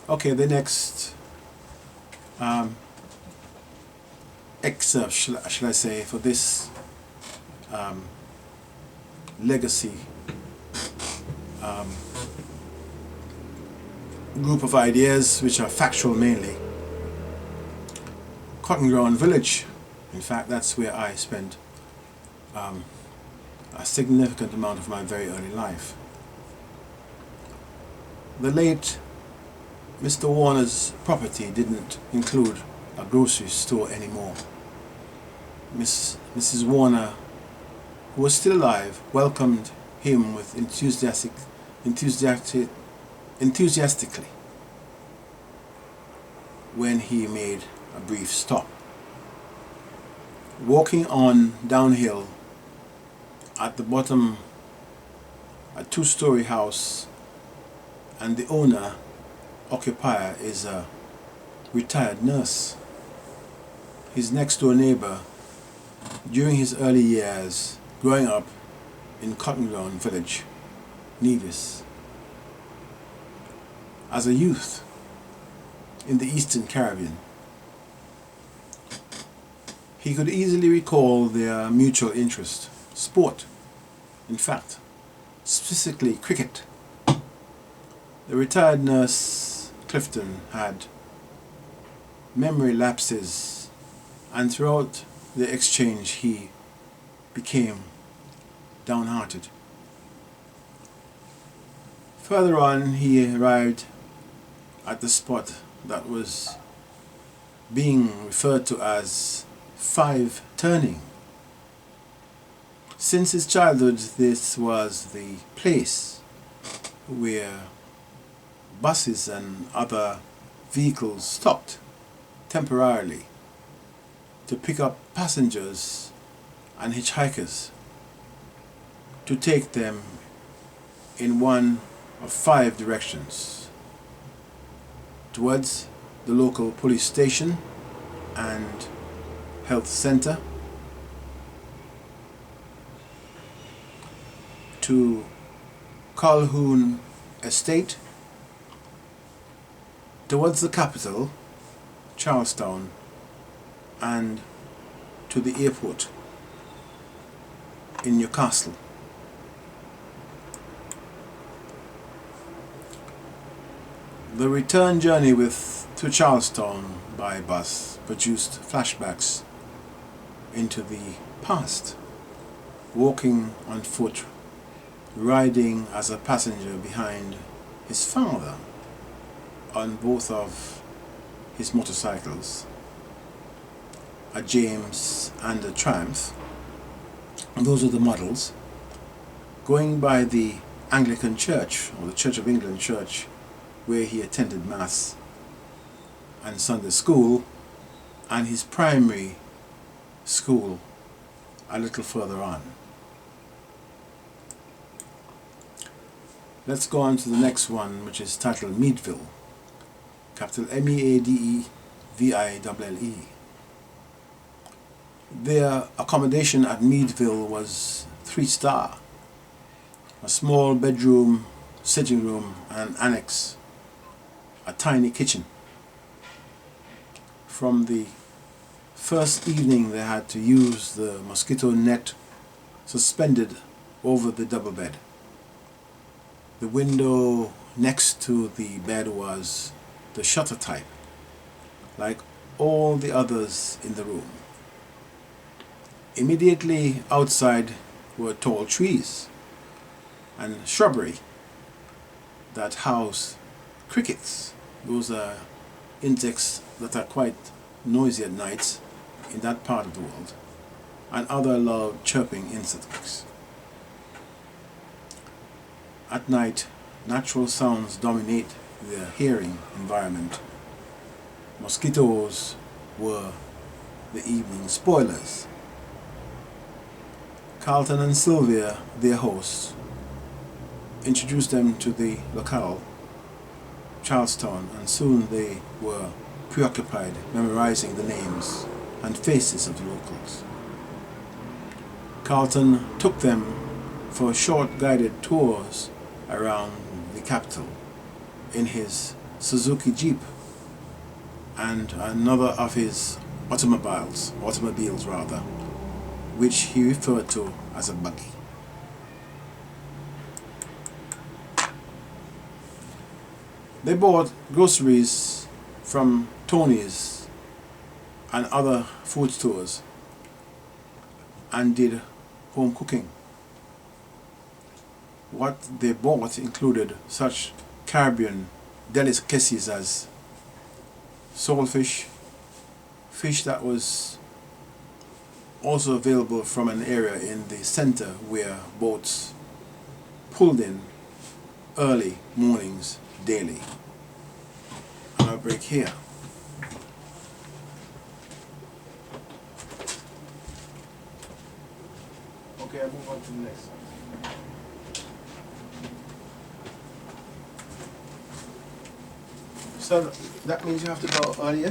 Okay, the next excerpt, shall I say, for this um, legacy group of ideas, which are factual mainly. Cotton Ground Village, in fact, that's where I spent a significant amount of my very early life. The late Mr. Warner's property didn't include a grocery store anymore. Mrs. Warner, who was still alive, welcomed him with enthusiastically when he made a brief stop. Walking on downhill at the bottom, a two-story house, and the owner, occupier, is a retired nurse. His next-door neighbor, during his early years growing up in Cotton Ground Village, Nevis. As a youth in the Eastern Caribbean, he could easily recall their mutual interest, sport, in fact, specifically cricket. The retired nurse, Clifton, had memory lapses, and throughout the exchange he became downhearted. Further on, he arrived at the spot that was being referred to as Five Turning. Since his childhood, this was the place where buses and other vehicles stopped temporarily to pick up passengers and hitchhikers to take them in one of 5 directions: towards the local police station and health center, to Calhoun Estate, towards the capital, Charlestown, and to the airport in Newcastle. The return journey to Charlestown by bus produced flashbacks into the past. Walking on foot, riding as a passenger behind his father on both of his motorcycles, a James and a Triumph. And those are the models. Going by the Anglican Church, or the Church of England Church, where he attended Mass and Sunday school, and his primary school a little further on. Let's go on to the next one, which is titled Meadville, capital Meadeville. Their accommodation at Meadville was 3-star, a small bedroom, sitting room, and annex, a tiny kitchen. From the first evening they had to use the mosquito net suspended over the double bed. The window next to the bed was the shutter type, like all the others in the room. Immediately outside were tall trees and shrubbery that house crickets. Those are insects that are quite noisy at night in that part of the world, and other loud chirping insects. At night, natural sounds dominate the hearing environment. Mosquitoes were the evening spoilers. Carlton and Sylvia, their hosts, introduced them to the locale, Charlestown, and soon they were preoccupied memorizing the names and faces of the locals. Carlton took them for short guided tours around the capital in his Suzuki Jeep and another of his automobiles rather, which he referred to as a buggy. They bought groceries from Tony's and other food stores and did home cooking. What they bought included such Caribbean delicacies as saltfish, fish that was also available from an area in the center where boats pulled in early mornings daily. And I'll break here. Okay, I'll move on to the next one. So that means you have to go earlier?